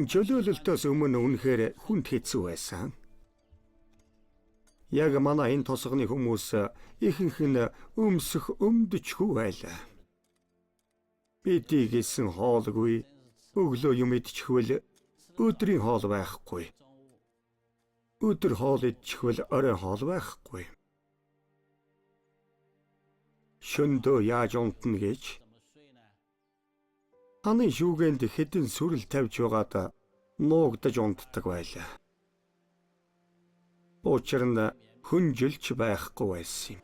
Чөлөөлөлтөөс өмнө үнэхээр хүнд хэцүү байсан. Яг манай энэ тосгоны хүмүүс ихэнх нь өмсөх өмдөчхүү байлаа. Бидний гэсэн хоолгүй, өглөө юм идчихвэл өдрийн хоол байхгүй. Өдөр хоол идчихвэл оройн хоол байхгүй. Шөндөө яаж унтна гэж ханы шүүгэнд хэдэн сүрэл тавьж байгаад нуугдаж унтдаг байлаа. Учир нь хүнжилж байхгүй байсан юм.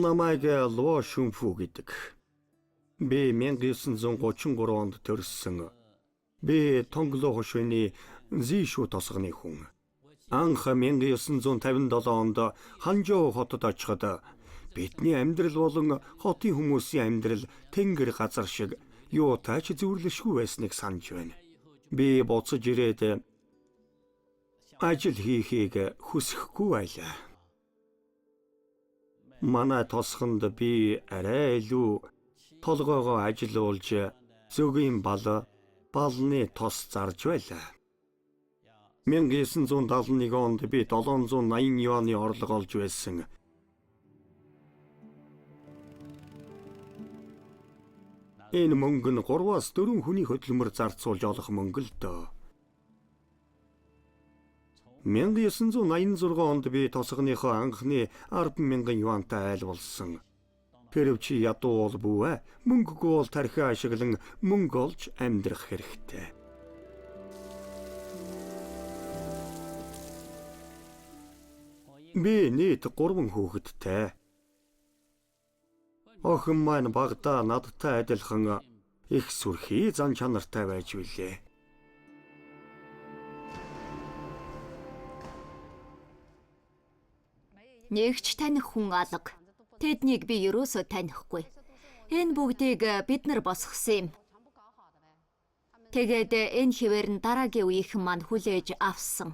Намайг Луо Шүнфү гэдэг. Би 1933 онд төрсөн. Би Тонгло хошууны Зишүү тосгоны хүн. Анх 1957 онд Ханжоу хотод очиход бидний амьдрал болон хотын хүмүүсийн амьдрал тэнгэр газар шиг юутай ч зөвлөшгүй байсныг санаж байна. Би буцаж ирээд ажил хийхийг хүсэхгүй байлаа. Манай тосгонд би арай илүү толгоогоо ажилуулж зөгийн балны тос зарж байлаа. 1971 онд би 780 юаны орлого олж байсан. Энэ мөнгө нь 3-аас 4 хүний хөдөлмөр зарцуулж олох мөнгө л дөө. 1986 онд би тосгоныхоо анхны 10,000 юантай айл болсон. Тэрв чи ядуу бол бүүэ, мөнгөгүй бол тархиа ашиглан мөнгө олж амьдрах хэрэгтэй. Би нийт 3 хүүхэдтэй. Охин маань багада надтай адилхан их сүрхий зан чанартай байж билээ. Нэгч таних хүн алга. Тэднийг би ерөөсөө танихгүй. Энэ бүгдийг бид нар босгосон юм. Тэгээд энэ хിവэр нь дараагийн үеийнхэн маань хүлээж авсан.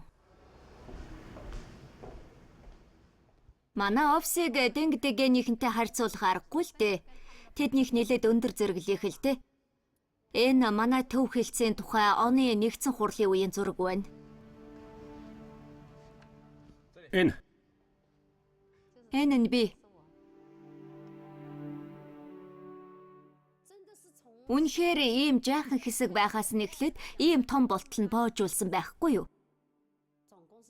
Манай офсыг дэнгдэгэнийхэнтэй харьцуулах аргагүй л дээ. Тэднийх нэлээд өндөр зэрэглэх л дээ. Энэ манай төв хэлцээний тухай оны нэгдсэн хурлын үеийн зураг байна. Энэ нь би. Үнэхээр ийм жаахан хэсэг байхаас нь эхлээд ийм том болтол нь боожулсан байхгүй юу?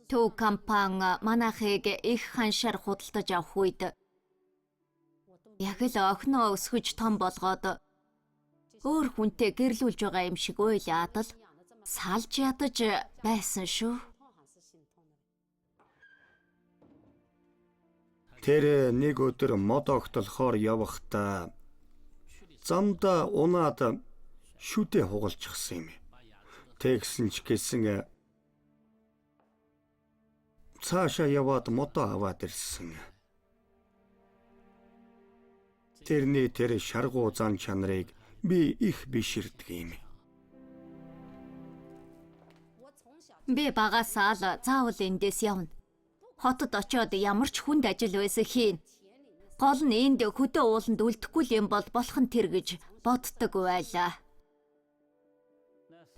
Төв компани манайхыг их ханшаар худалдаж авах үед яг л охиноо өсгөж том болгоод өөр хүнтэй гэрлүүлж байгаа юм шиг уйлаад л салж ядаж байсан шүү. Тэр нэг өдөр мод огтлохоор явахдаа замдаа унаад шүдэ хугалчихсан юм. Тэгсэн ч гэсэн цаашаа яваад мото аваад ирсэн. Тэрний тэр шаргуу зан чанарыг би их биширдэг юм. Би багасаа л заавал эндээс явна. Хотод очиод ямар ч хүнд ажил байсан хийн. Гол нь энд хөдөө ууланд үлдэхгүй юм бол болох нь тэр гэж боддог байлаа.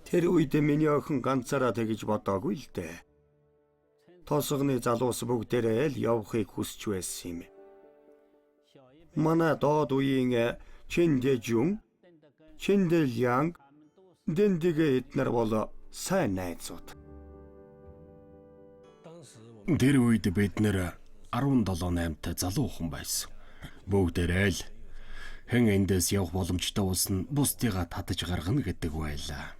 Тэр үед миний охин ганцаараа тэгж бодоогүй л дээ. Тосгоны залуус бүгдээрээ л явахыг хүсч байсан юм. Манай доод үеийн Чиндэжүн, Чиндэлянг, Дэндэгэ эднэр бол сайн найзууд. Тэр үед бид нэр 17-8-тай залуу хүн байсан. Бүгдээрээ л хэн эндээс явах боломжтой болсон бусдыгаа татаж гаргана гэдэг байлаа.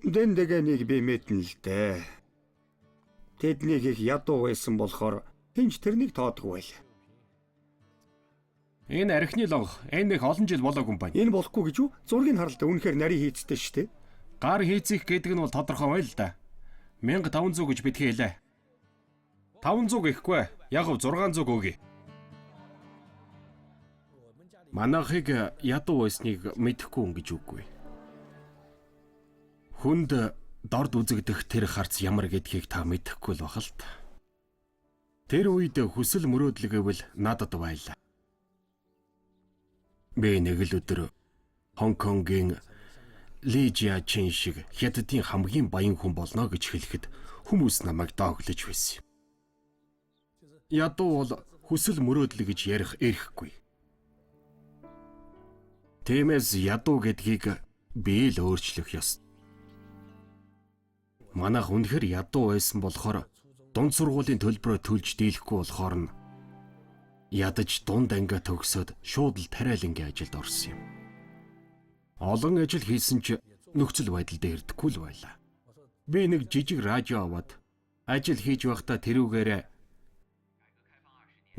Дэндэгэнийг би мэднэ л дээ. Тэднийг их ядуу байсан болохоор хинч тэрнийг тоодгүй байл. Энэ архины лонх энэ их олон жил болоогүй юм байна. Энэ болохгүй гэж үү? Зургийг харалтаа үнэхээр нарийн хийцтэй шүү дээ. Гар хийцэх гэдэг нь бол тодорхой байл да. 1500 гэж битгий хэлээ. 500 гэхгүй. Яг 600 өгье. Манайхыг ядуу байсныг мэдэхгүй юм гэж үгүй. Хүнд дорд үзэгдэх тэр харц ямар гэдгийг та мэдэхгүй л бахал та. Тэр үед хүсэл мөрөөдөл гэвэл надад байлаа. Би нэг л өдөр Хонконгийн Ли Жиачин шиг хятадын хамгийн баян хүн болно гэж хэлэхэд хүмүүс намайг дооглож байсан. Ядуу бол хүсэл мөрөөдөл гэж ярих эрэхгүй. Тиймээс ядуу гэдгийг би л өөрчлөх ёстой. Манайх үнэхээр ядуу байсан болохоор дунд сургуулийн төлбөрөө төлж дийлэхгүй болохоор нь ядаж дунд ангиа төгсөөд шууд л тариалангийн ажилд орсон юм. Олон ажил хийсэн ч нөхцөл байдал дээрдэхгүй л байлаа. Би нэг жижиг радио аваад ажил хийж байхдаа тэрүүгээрээ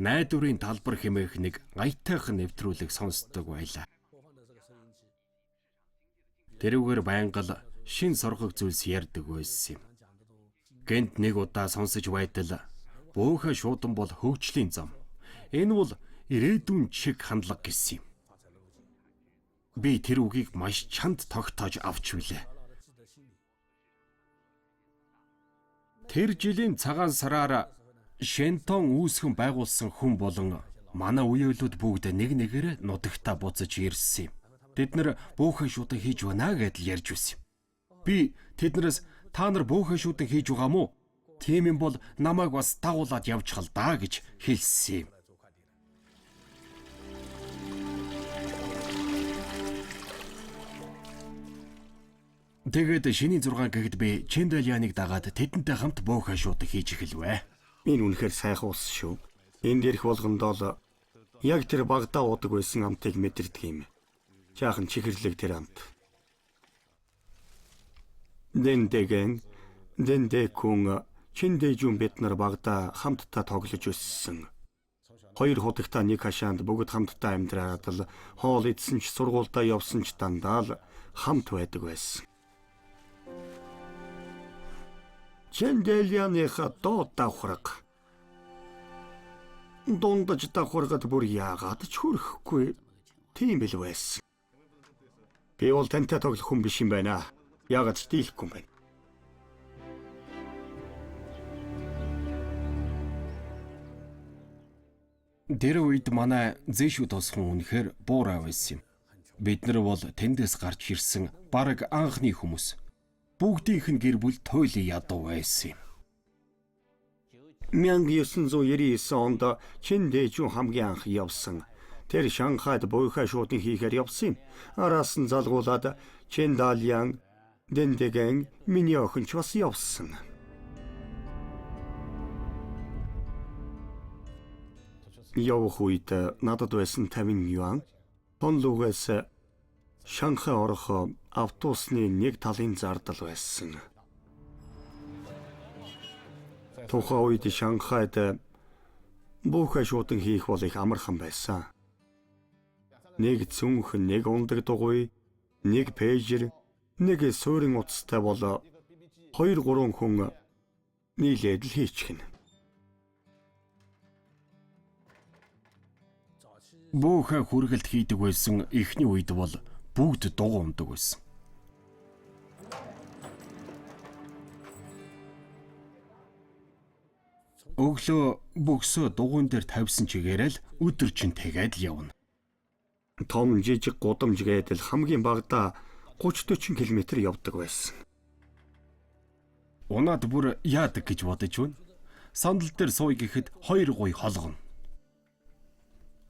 найдварын талбар хэмээх нэг аятайхан нэвтрүүлэг сонсдог байлаа. Тэрүүгээр байнгал шин соргог зүйлс ярьдаг байсан юм. Гэнт нэг удаа сонсож байтал бөөхө шуудан бол хөгжлийн зам. Энэ бол ирээдүйн чиг хандлага гэсэн юм. Би тэр үгийг маш чанд тогтоож авч билээ. Тэр жилийн цагаан сараар Шентон үүсгэн байгуулсан хүн болон манай үеэлүүд бүгд нэг нэгээрээ нутагтаа буцаж ирсэн юм. Тэд нар бөөхөн шуудан хийж байна гэдэл ярьж байсан юм. Би тэднээс та нар бөөхөн шуудан хийж байгаа мó? Тийм юм бол намайг бас дагуулад явчихал даа гэж хэлсэн юм. Тэгээд шинийн 6 гэхэд би Чиндэляныг дагаад тэдэнтэй хамт бөөхөн шуудан хийж эхэлвэ. Энэ үнэхээр сайхан ус шүү. Энд ирэх болгондоо л яг тэр багтаа уудаг байсан амтыг мэдэрдэг юм. Жаахан чихэрлэг тэр амт. Дэндэхэн, Дэндэкүн, Чиндэжүн бид нар багтаа хамтдаа тоглож өссөн. Хоёр худагтаа нэг хашаанд бүгд хамтдаа амьдраад л хоол идсэн ч сургуультай явсан ч дандаа л хамт байдаг байсан. Чиндэляныхаа доод давхраг. Дундаж давхрагад бүр яагаад ч хүрэхгүй. Тийм л байсан. Би бол тантай тоглох хүн биш юм байна. Яагаад ч дийлэхгүй юм байна. Тэр үед манай зээшүү тосхон үнэхээр буурай байсан юм. Бид нар бол тэндээс гарч ирсэн бараг анхны хүмүүс. Бүгдийнх нь гэр бүл туйлын ядуу байсан юм. 1999 онд Чиндэжүн хамгийн анх явсан. Тэр Шанхайд буйхай шуудын хийхээр явсан юм. Араас нь залгуулад Чиндэлян, Дэндэхэн, миний охин ч бас явсан. Явах үед надад байсан 50 юан. Тонлугээс Шанхай орох автобусны нэг талын зардал байсан. Тухайн үед Шанхайд Бүхэ шуудан хийх бол их амархан байсан. Нэг цүнх, нэг ундаг дугуй, нэг пейжер, нэг суурин утастай бол 2-3 хүн нийлээд л хийчихнэ. Бүхэн хүргэлт хийдэг байсан эхний үед бол бүгд дугуй ундаг байсан. Өглөө бөксөө дугуйн дээр тавьсан чигээрэл өдөр чин тэгээд л явна. Том жижиг гудамж гэдэл хамгийн багадаа 30-40 км явдаг байсан. Унаад бүр яадаг гэж бодож байна. Сандал дээр сууя гэхэд 2 гуй холгоно.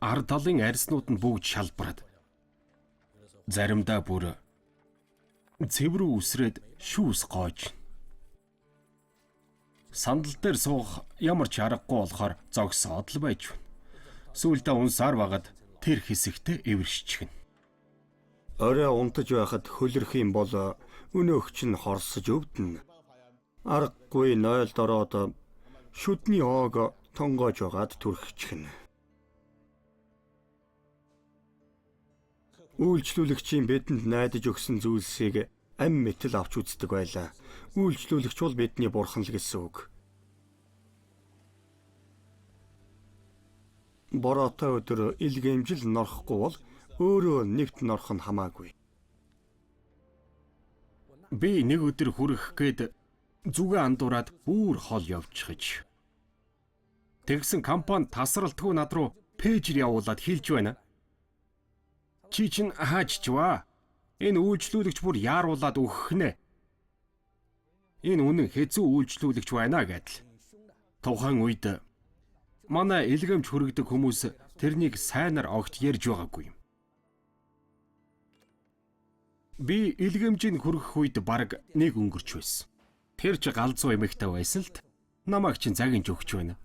Ар талын арьснууд нь бүгд шалбараад. Заримдаа бүр цэврүү үсрээд шүүс гоож. Сандал дээр суух ямар ч аргагүй болохоор зогсоод л байж байна. Сүүлдээ унсаар багад тэр хэсэгтээ эвэршчихнэ. Орой унтаж байхад хөлөрөх юм бол өнөөгч нь хорсож өвдөнө. Аргагүй нойлд ороод шүдний оог тонгоож байгаад түрхчихнэ. Үйлчлүүлэгчийн бидэнд найдаж өгсөн зүйлсийг ам мэтэл авч үздэг байлаа. Үйлчлүүлэгч бол бидний бурхан л гэсэн үг. Бороотой өдөр илгээмжил норхгүй бол өөрөө нэгт норох нь хамаагүй. Би нэг өдөр хүрэх гээд зүгээ андуураад бүр хол явчихж. Тэгсэн компани тасралтгүй над руу пэйжер явуулаад хэлж байна. Чи чинь хааччваа. Энэ үйлчлүүлэгч бүр яаруулаад өгөх нэ. Энэ үнэн хэцүү үйлчлүүлэгч байна гэдэл. Тухайн үед манай илгээмж хүргэдэг хүмүүс тэрнийг сайнаар огт ярьж байгаагүй юм. Би илгээмжийг хүргэх үед бараг нэг өнгөрч байсан. Тэр ч галзуу эмэгтэй байсан л т. Намайг чинь загинж өгч байна.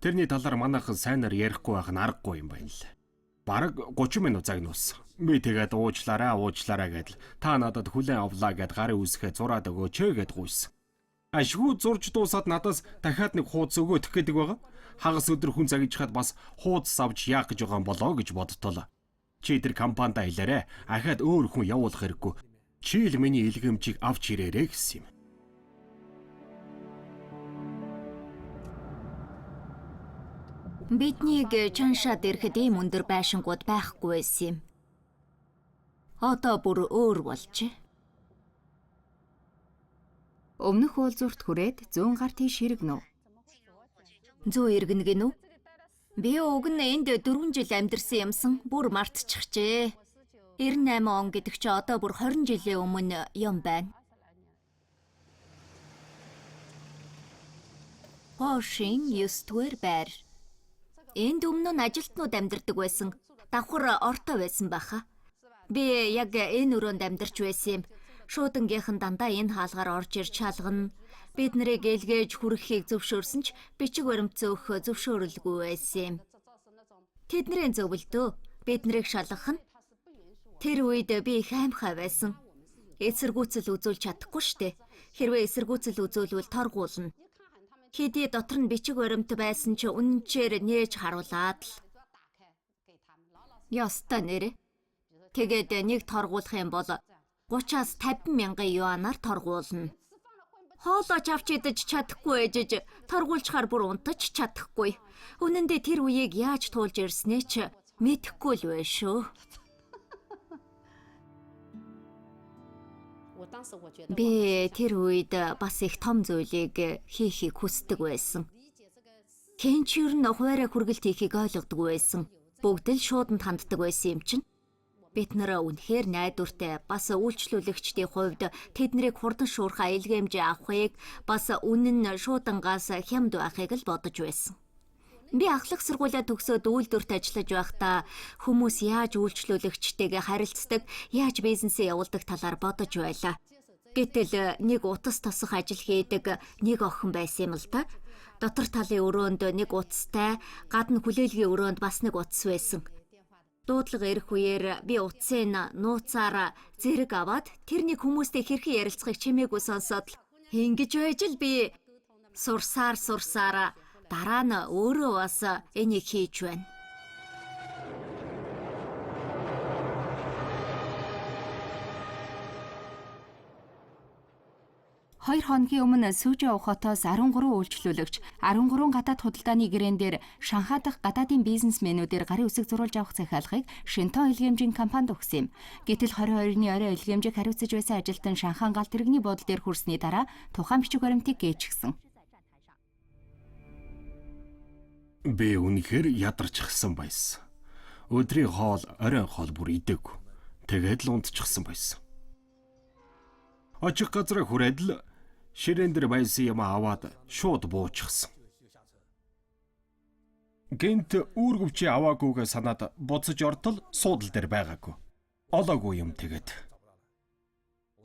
Тэрний талаар манайхан сайнаар ярихгүй байх нь аргагүй юм байна л. Бараг 30 минут загнуулсан. Би тэгээд уучлаарай гэдэл та надад хүлээн авлаа гэд гарын үсгээ зураад өгөөч гэд гуйсан. Ашгүй зурж дуусаад надаас дахиад нэг хуудас өгөөх гэдэг байгаа. Хагас өдөр хүн загиж хаад бас хуудас авч яах гэж байгаа юм болоо гэж бодтолоо. Чи тэр компанид хэлээрэ. Ахаад өөр хүн явуулах хэрэггүй. Чи л миний илгээмжийг авч ирээрэй гэсэн юм. Биднийг чаншаад ирэхэд ийм өндөр байшингууд байхгүй байсан юм. Одоо бүр өөр болжээ. Өмнөх уулзуурт хүрээд зүүн гар тийш хэрэгнэ үү? Зүү иргэн гинүү? Би уг нь энд 4 жил амьдарсан юмсан бүр мартчихжээ. 98 он гэдэг чи одоо бүр 20 жилийн өмнө юм байна. Пошин 9-р байр. Энд өмнө нь ажилтнууд амьдардаг байсан. Давхар ортой байсан баха. Би яг энэ өрөөнд амьдарч байсан юм. Шуудангийнхан дандаа энэ хаалгаар орж ирж шалгана. Бид нарыг ээлгээж хүргэхийг зөвшөөрсөн ч бичиг баримт зөөх зөвшөөрөлгүй байсан юм. Тэдний зөвлөдөө бид нарыг шалгах нь. Тэр үед би их аимхай байсан. Эсэргүүцэл үзүүлж чадахгүй штэ. Хэрвээ эсэргүүцэл үзүүлвэл торгуулна. Хэдий дотор нь бичиг баримт байсан ч үнэнчээр нээж харуулад л. Яста нэрэ. Тэгээд нэг торгуулах юм бол 30-аас 50 мянган юанаар торгуулна. Хоолойч авч идэж чадахгүй ээжж торгуулчаар бүр унтаж чадахгүй. Үнэн дээр тэр үеийг яаж туулж ирснээ ч мэдэхгүй л байх шүү. Би тэр үед бас их том зүйлийг хийхийг хүсдэг байсан. Хинч юу н хуваараа хүргэлт хийхийг ойлгодог байсан. Бүгд л шууданд ханддаг байсан юм чинь. Бид нараа үнэхээр найдвартай бас үйлчлүүлэгчдийн хувьд тэднийг хурдан шуурхай илгээмж авахыг бас үнэн нь шуудангаас хямд байхыг л бодож байсан. Би ахлах сургуулиа төгсөөд үйлдвэрт ажиллаж байхдаа хүмүүс яаж үйлчлүүлэгчтэйгээ харилцдаг, яаж бизнесээ явуулдаг талаар бодож байлаа. Гэтэл нэг утас тосох ажил хийдэг нэг охин байсан юм л да. Дотор талын өрөөнд нэг утастай, гадна хүлээлгийн өрөөнд бас нэг утас байсан. Дуудлага ирэх үеэр би утсыг нууцаар зэрэг аваад тэрний хүмүүстэй хэрхэн ярилцахыг чимээгүй сонсоод л ингэж байж л би сурсаар Дараа нь өөрөө бас энийг хийж байна. Хоёр хоногийн өмнө Сүжээ хотоос 13 үйлчлүүлэгч 13 гадаад худалдааны гэрээн дээр Шанхай дахь гадаадын бизнесмэнүүдээр гарын үсэг зурулж авах захиалгыг Шинтон илгээмжийн компанид өгсөн юм. Гэтэл 22-ны орой илгээмжийг хариуцаж байсан ажилтан Шанхай галт тэрэгний буудлын дээр хүрсний дараа тухайн бичиг баримтыг гээчихсэн. Би үнэхээр ядарчихсан байсан. Өдрийн хоол, оройн хоол бүр идээгүй. Тэгээд л унтчихсан байсан. Очих газраа хүрээд л ширээн дээр байсан юм аваад шууд буучихсан. Гэнт үүргэвчээ аваагүйгээ санаад буцаж ортол суудал дээр байгаагүй. Олоогүй юм тэгээд.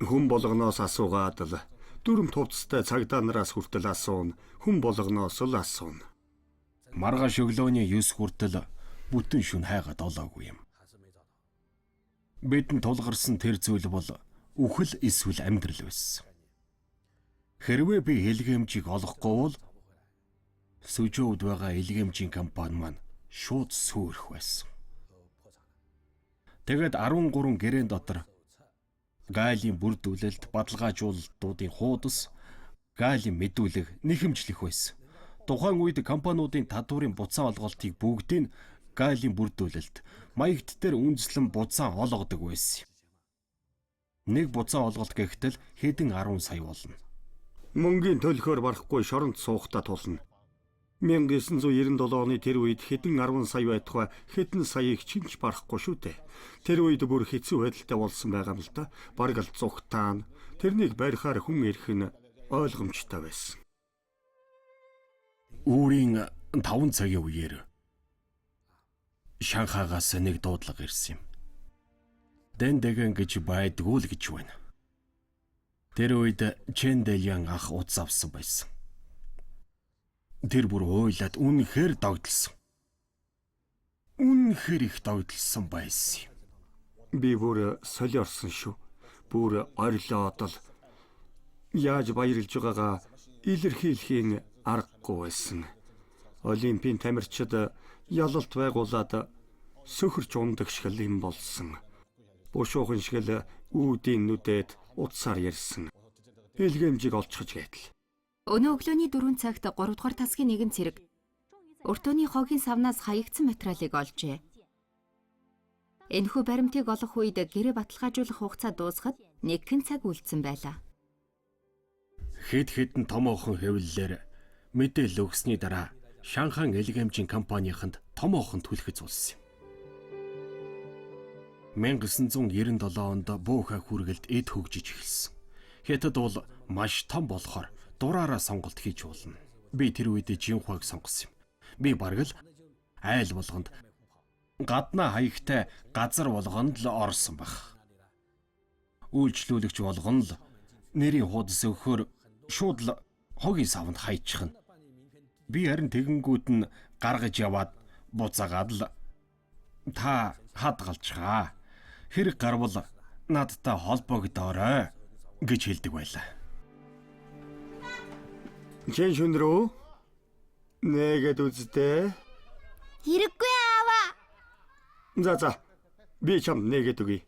Хүн болгоноос асуугаад л дүрм тувцтай цагдаа нараас хүртэл асууна. Хүн болгоноос л асууна. Маргааш өглөөний 9 хүртэл бүтэн шөнө хайгаад олоогүй юм. Бидэнд тулгарсан тэр зүйл бол үхэл эсвэл амьдрал байсан. Хэрвээ би илгээмжийг олохгүй бол Сүжөөд байгаа илгээмжийн компани маань шууд сүрэх байсан. Тэгээд 13 гэрээн дотор гайлын бүрдүүлэлт, бадалгаажуулалтуудын хуудас, гайлын мэдүүлэг, нэхэмжлэх байсан. Тухайн үед компаниудын татварын буцаан олголтыг бүгдийг гайлын бүрдүүлэлт, маягт дээр үндэслэн буцаан олгодог байсан. Нэг буцаан олголт гэхтэл хэдэн 10 сая болно. Мөнгөний төлөхөөр барахгүй шоронд суухтаа тулна. 1997 оны тэр үед хэдэн 10 сая байтугай хэдэн саяыг чинч барахгүй шүү дээ. Тэр үед бүр хэцүү байдалтай болсон байгаа юм л да. Бараг л зүгтаан. Тэрнийг барихаар хүн ирэх нь ойлгомжтой байсан. Үүрийн 5 цагийн үеэр Шанхайгаас нэг дуудлага ирсэн юм. Дэн дэгэн гэж байдгүй л гэж байна. Тэр үед Чен Дэлян ах удс авсан байсан. Тэр бүр ойлаад үнэхээр догдолсон. Үнэхээр их догдолсон байсан юм. Би бүр солиорсон шүү. Бүр орилоод л яаж баярлж байгаагаа илэрхийлэхийн аргагүй байсан. Олимпийн тамирчид ялалт байгуулад сөхөрч ундаг шиг юм болсон. Бушуухан шиг л үүдийн нүдэд утсаар ярьсан. Илгээмжийг олчихж гайтал. Өнөө өглөөний 4 цагт 3 дугаар тасгийн нэгэн цэрэг өртөөний хогийн савнаас хаягдсан материалыг олжээ. Энэхүү баримтыг олох үед гэрээ баталгаажуулах хугацаа дуусахад нэгэн цаг үлдсэн байлаа. Хэд хэдэн томоохон хэвлэлээр мэдээлэл өгсөний дараа Шанхай илгээмжийн компанийханд томоохон түлхэж зулсан юм. 1997 онд буухай хүргэлд эд хөгжиж эхэлсэн. Хятад бол маш том болохоор дураараа сонголт хийж болно. Би тэр үед Жинхуаг сонгосон юм. Би бараг л айл болгонд гаднаа хаягтай газар болгонд л орсон баг. Үйлчлүүлэгч болгоно л нэрийн хуудас өгөхөөр шууд л хогийн савнд хайчихна. Би харин тэгэнгүүт нь гаргаж яваад буцаагаад л та хадгалчихаа. Хэрэг гарвал надтай холбогдоорой гэж хэлдэг байлаа. Чин шүн рүү нэгэд үзтээ. Хэрэггүй аава. За би чам нэгэд өгье.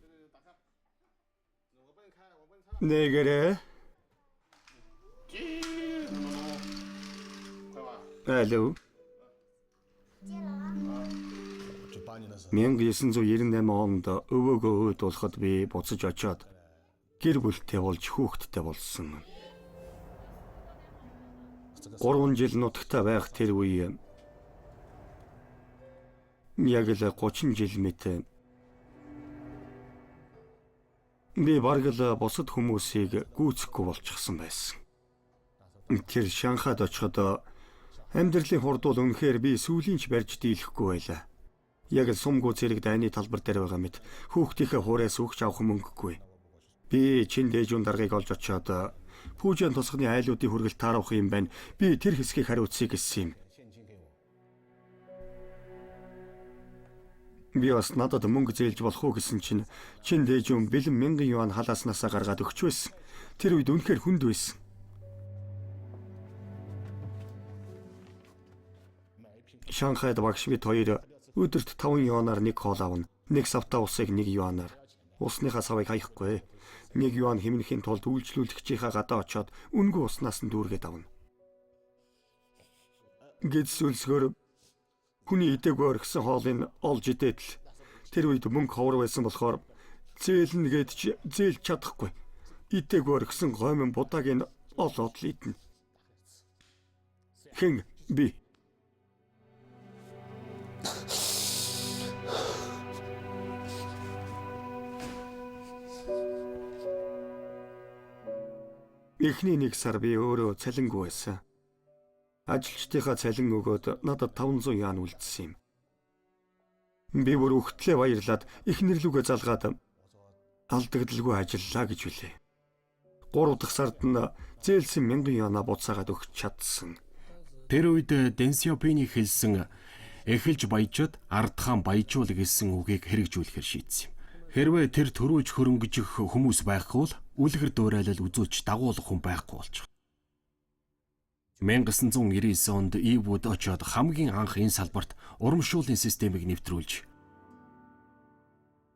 Нэгэрэ. Алло. 1998 онд өвөөгөө өөд болоход би буцаж очиод гэр бүлтэй болж хүүхэдтэй болсон. 3 жил нутагтаа байх тэр үе яг л 30 жил мэт би бараг л бусад хүмүүсийг гүйцэхгүй болчихсон байсан. Тэр Шанхайд очиход амьдралын хурдуул үнэхээр би сүүлийнч барьж дийлэхгүй байлаа. Яг л сумгуу зэрэг дайны талбар дээр байгаа мэт хүүхдийнхээ хуурайс өгч авах мөнгөгүй. Би Чин Дэжүүн даргаыг олж очиод Пүүжийн тусганы айлуудын хүргэлт тааруулах юм байна. Би тэр хэсгийг хариуцъя гэсэн юм. Би бас надад мөнгө зээлж болох уу гэсэн чинь Чин Дэжүүн бэлэн 1000 юан халааснасаа гаргаад өгч байсан. Тэр үед үнэхээр хүнд байсан. Шанхайд багш бид хоёр өдөрт 5 юанаар нэг хоол авна. Нэг савта усыг 1 юанаар. Усныхаа савыг хаяхгүй. 1 юан хэмнэхийн тулд үйлчлүүлэгчийнхаа гадаа очоод үнгүй уснаас нь дүүргээд авна. Гэвсүүлсгөр хүний идээгөө орхисон хоолыг олж идээд л тэр үед мөнгө ховор байсан болохоор зээлнэ гээд ч зээлж чадахгүй. Идээгөө орхисон гомын будааг нь олоод л идэнэ. Хэн би? Эхний 1 сар би өөрөө цалингүй байсан. Ажилчдынхаа цалин өгөөд надад 500 юан үлдсэн юм. Би бүр өгтлээ баярлаад их нэрлүүгээ залгаад алдагдaltaгүй ажиллаа гэж үлээ. 3 дахь сард нь зээлсэн 1000 юанаа буцаагаад өгч чадсан. Тэр үед Дэн Сяопиний хэлсэн эхэлж баяжууд ардхан баяжуул гэсэн үгийг хэрэгжүүлэхээр шийдсэн юм. Хэрвээ тэр төрөөж хөрөнгөжих хүмүүс байхгүй бол үлгэр дуурайлал үзүүлж дагуулах хүн байхгүй болж байгаа. 1999 онд Ивуд очоод хамгийн анх энэ салбарт урамшууллын системийг нэвтрүүлж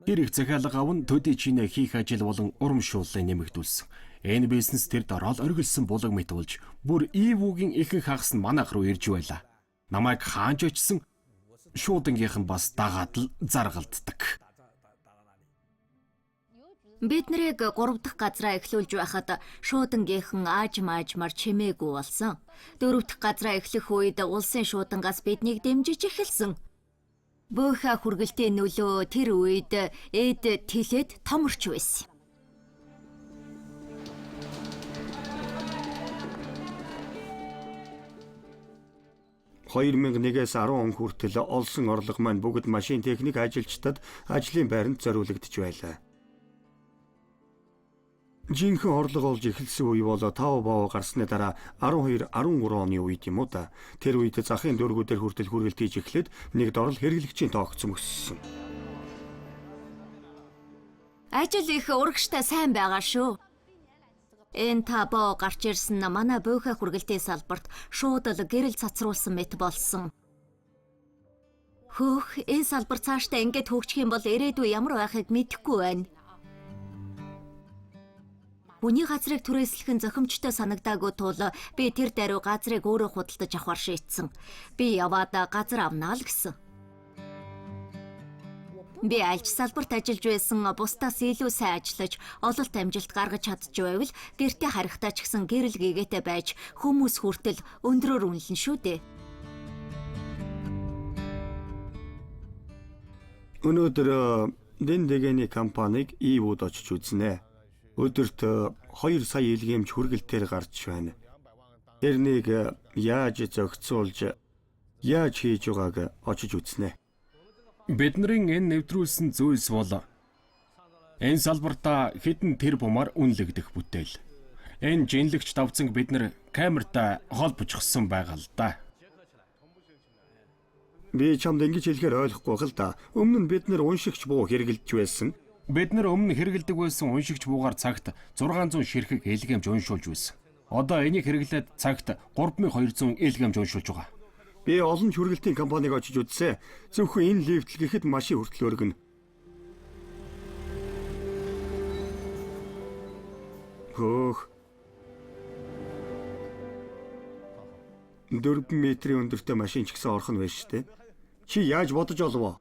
тэр их захиалга аван төдий чинээ хийх ажил болон урамшууллыг нэмэгдүүлсэн. Энэ бизнес тэр дорол оргилсон булаг мэт болж бүр Ивугийн ихэнх хагас нь манайх руу ирж байлаа. Намайг хаанч очсон шуудангийнхан бас дагаад л заргалддаг. Бид нарыг 3 дахь газраа эхлүүлж байхад шуудангийнхан аажмаар чимээгүй болсон. 4 дахь газраа эхлэх үед улсын шуудангаас биднийг дэмжиж эхэлсэн. Бөөхө хүргэлтийн нөлөө тэр үед эд тэлээд томорч байсан. Хоёр 2001-ээс 10 он хүртэл олсон орлого маань бүгд машин техник ажилчдад ажлын байранд зориулагдж байлаа. Жинхэнэ орлого олж эхэлсэн үе бол 5 боо гарсны дараа 12-13 оны үед юм уу та. Тэр үед захын дөргүүдээр хүртэл хүргэлт хийж эхлээд нэг дорол хэрэглэгчийн тоогцсон өссөн. Ажил их урагштай сайн байгаа шүү. Энэ 5 боо гарч ирсэн манай бөөхө хүргэлтийн салбарт шууд л гэрэл цацруулсан мэт болсон. Хөөх, энэ салбар цаашдаа ингэж хөгжих юм бол ирээдүй ямар байхыг мэдэхгүй байна. Хүний газрыг түрээслэх нь зохимжтой санагдаагүй тул би тэр даруй газрыг өөрөө худалдаж авахар шийдсэн. Би яваад газар авнаа л гэсэн. Би альч салбарт ажиллаж байсан бусдаас илүү сайн ажиллаж, ололт амжилт гаргаж чадж байвал гэртээ харихтаа ч гэсэн гэрэл гээгээтэй байж хүмүүс хүртэл өндрөөр үнэлнэ шүү дээ. Өнөөдөр Дэндэгний компаниг Ивуд очиж үзнэ. Өдөрт 2 сая илгээмж хүргэлтээр гарч байна. Тэрнийг яаж зохицуулж, яаж хийж байгааг очиж үзнэ. Бидний энэ нэвтрүүлсэн зүйлс бол энэ салбартаа хэдэн тэр бумаар үнэлэгдэх бүтээл. Энэ жинлэгч давцанг бид нар камертаа холбочихсон байгаа л да. Би чамд ингэж хэлэхээр ойлгохгүй хэл та. Өмнө нь бид нэр уншигч буу хэрэгэлж байсан. Бид нар өмнө хэрэгэлдэг байсан уншигч буугаар цагт 600 ширхэг илгээмж уншуулж байсан. Одоо энийг хэрэглээд цагт 3200 илгээмж уншуулж байгаа. Би олон хүргэлтийн компаниг очиж үзсэн. Зөвхөн энэ лифт гэхэд машин хүртэл өргөнө. Хөөх. 4 метрийн өндөртэй машин ч гэсэн орхон байж штэ. Чи яаж бодож олов?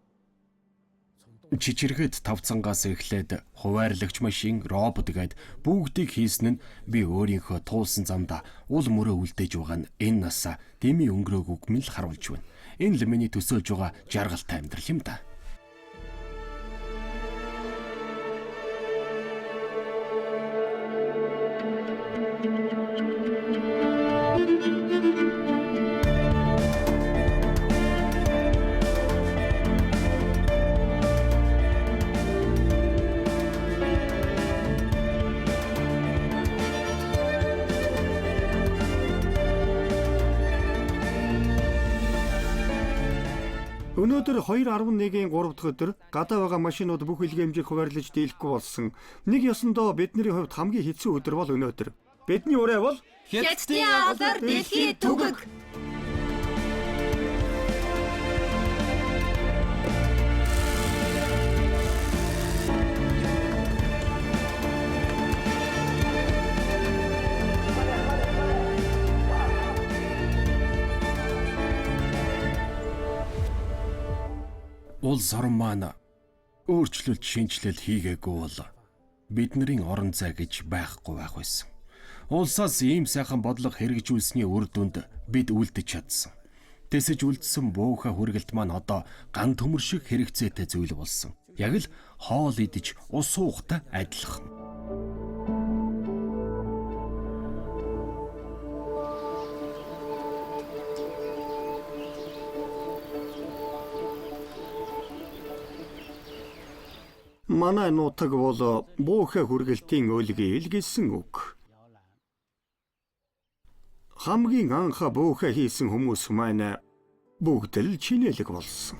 Чичирхэд тавцангаас эхлээд хуваарлагч машин, робот гээд бүгдийг хийсэн нь би өөрийнхөө туулсан замда уул мөрөө үлдээж байгаа нь энэ насаа дэмий өнгөрөөг мэл харуулж байна. Энэ л миний төсөөлж байгаа жаргалтай амьдрал юм да. Өнөөдөр 2.11-ийн 3 дахь өдөр гадаа байгаа машинууд бүх илгээмжийг хуваарлаж дийлэхгүй болсон. Нэг ёсондоо бидний хувьд хамгийн хэцүү өдөр бол өнөөдөр. Бидний ураа бол Хятадын алдар дэлхийд түгэг. улс орон маань өөрчлөлт шинжилэл хийгээгүй бол бидний орон зай гэж байхгүй байх байсан. Улсаас ийм сайхан бодлого хэрэгжүүлсний үр дүнд бид үлдэж чадсан. Тэсэж үлдсэн буухай хүргэлт маань одоо ган төмөр шиг хэрэгцээтэй зүйл болсон. Яг л хоол идэж ус уухтай адилхан. Манай нутаг бол буухай хүргэлтийн өлгий гэсэн үг. Хамгийн анх буухай хийсэн хүмүүс маань бүгд л чинэлэг болсон.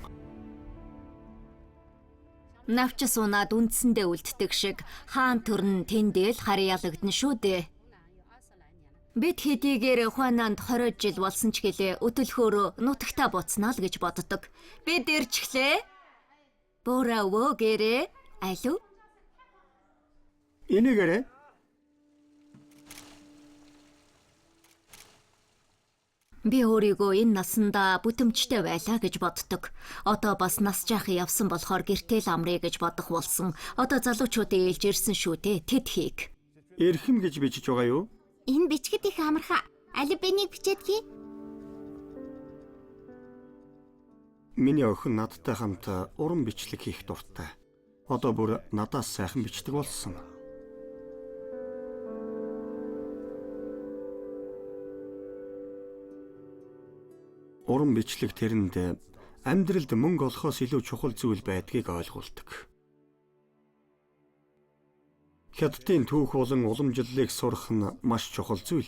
Навчс унаад үндсэндээ үлддэг шиг хаан төрн тэндэл харьяалагдана шүү дээ. Бид хэдийгээр Хуананд 20 жил болсон ч гэлээ өтөлхөөрөө нутагтаа буцнаа л гэж боддог. Бид ирчихлээ. Бууравөө гэрээ алуу. Инэгээрээ Би өөрийгөө энэ насандаа бүтэмжтэй байлаа гэж боддог. Одоо бас нас жаахан явсан болохоор гэртэл амрыг гэж бодох болсон. Одоо залуучуудын ээлж ирсэн шүү дээ. Тэд хийг. эрхэм гэж бичиж байгаа юу? Энэ бичгэд их амархан. Али бинийг бичээд хий. Миний охин надтай хамт уран бичлэг хийх дуртай. Одоо бүр надаас сайхан бичдэг болсон. Уран бичлэг тэрэнд амьдралд мөнгө олохоос илүү чухал зүйл байдгийг ойлгуулдаг. Хятадын түүх болон уламжлалыг сурах нь маш чухал зүйл.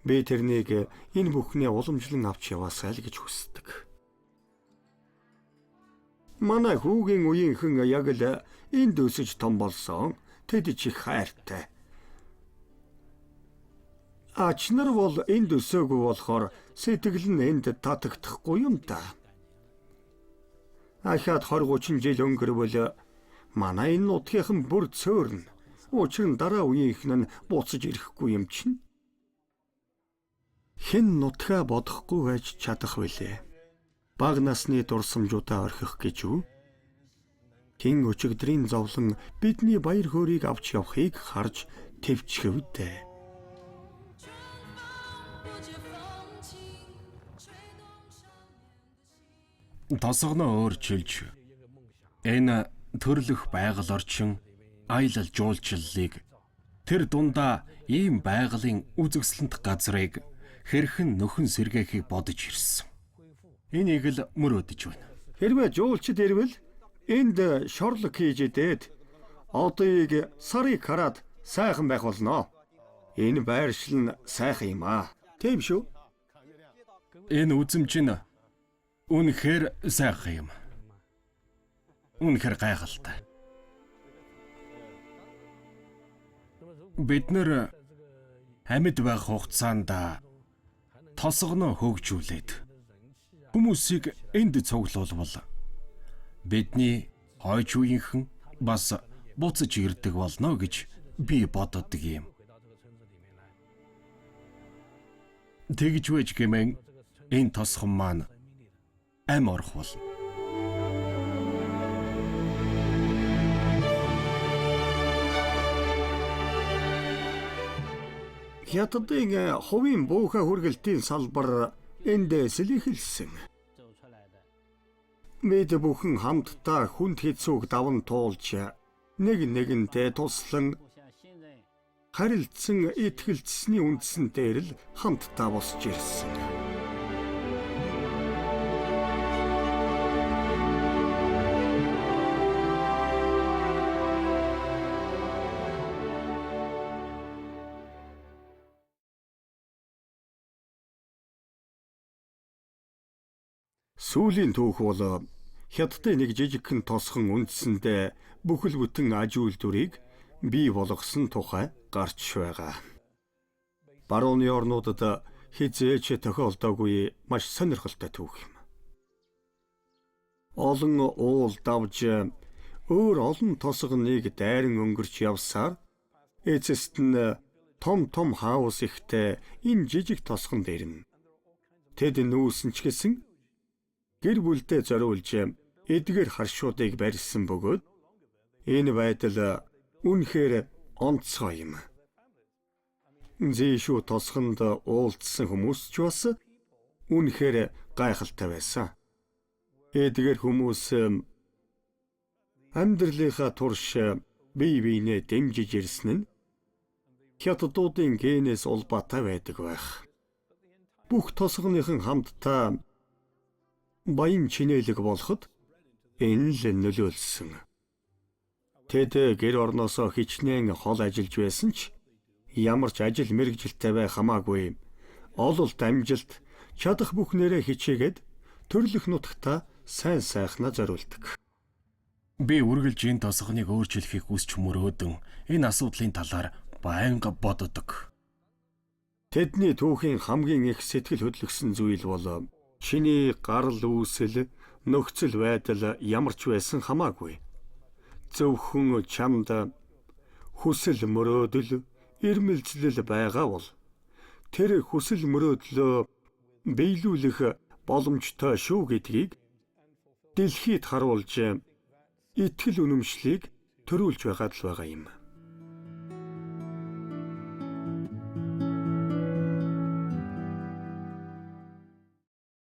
Би тэрнийг энэ бүхний уламжлан авч яваасай л гэж хүсдэг. Манай хүүгийн үеийнхэн яг л энд өсөж том болсон. Тэд ч их хайртай. Ач нар бол энд өсөөгүй болохоор сэтгэл нь энд татагдахгүй юм да. Ахаад 20-30 жил өнгөрвөл манай энэ нутгийнхан бүр цөөрнө. Учир нь дараа үеийнхэн нь буцаж ирэхгүй юм чинь. Хэн нутгаа бодохгүй байж чадах вүлээ? Бага насны дурсамжуудаа орхих гэж үү? Хэн өчигдрийн зовлон бидний баяр хөөргийг авч явахыг харж төвчхөвдөө. Тосгоноо өөрчилж энэ төрлөх байгаль орчин аялал жуулчлалыг тэр дундаа ийм байгалийн үзэсгэлэнт газрыг хэрхэн нөхөн сэргээхийг бодож ирсэн. Энийг л мөрөөдөж байна. Хэрвээ жуулчд ирвэл энд шорлог хийж идээд одыг сарыг хараад сайхан байх болно. Энэ байршил нь сайхан юм аа. Тийм шүү. Энэ үзэмж нь үнэхээр сайхан юм. Үнэхээр гайхалтай. Бид нэр амьд байх хугацаанд тосгоноо хөгжүүлээд хүмүүсийг энд цуглуулбал бидний хойч үеийнхэн бас буцаж ирдэг болно гэж би боддог юм. Тэгж байж гэмэн энэ тосгон маань ам орох болно. Хятадын хувийн буухай хүргэлтийн салбар эндээс л эхэлсэн. Бид бүхэн хамтдаа хүнд хэцүүг даван туулж нэг нэгэнтэй туслан харилцсан итгэлцсэний үндсэн дээр л хамтдаа босч ирсэн. Сүүлийн түүх бол Хятадын нэг жижигхэн тосхон үндсэндээ бүхэл бүтэн аж үйлдвэрийг бий болгосон тухай гарч байгаа. Барууны орнуудад хизээч тохиолдоогүй маш сонирхолтой түүх юм. Олон уул давж өөр олон тосгоныг дайран өнгөрч явсаар эцэст нь том хаус ихтэй энэ жижиг тосгон дээр нь тэд нүүсэн ч гэсэн гэр бүлдээ зориулж эдгээр харшуудыг барьсан бөгөөд энэ байдал үнэхээр онцгой юм. Зэшүү тосгонд уулзсан хүмүүс ч бас үнэхээр гайхалтай байсан. Эдгээр хүмүүс амьдралынхаа турш бие биенээ дэмжиж ирсэн нь хятадуудын генээс улбаатай байдаг байх. Бүх тосгоныхон хамтдаа баян чинэлэг болоход энэ л нөлөөлсөн. Тэд гэр орносоо хичнээн хол ажиллаж байсан ч ямар ч ажил мэргэжилтэй байх хамаагүй ололт амжилт чадах бүхнээрээ хичээгээд төрлөх нутагта сайн сайхнаа зориулдаг. Би үргэлж энэ тосгоныг өөрчлөхийг хүсч мөрөөдөн энэ асуудлын талаар байнга боддог. Тэдний түүхийн хамгийн их сэтгэл хөдлөсөн зүйл бол чиний гарал үүсэл нөхцөл байдал ямар ч байсан хамаагүй. Зөвхөн чамд хүсэл мөрөөдөл ирмэлзлэл байгаа бол тэр хүсэл мөрөөдлөө биелүүлэх боломжтой шүү гэдгийг дэлхийд харуулж итгэл үнэмшлийг төрүүлж байгаа л байгаа юм.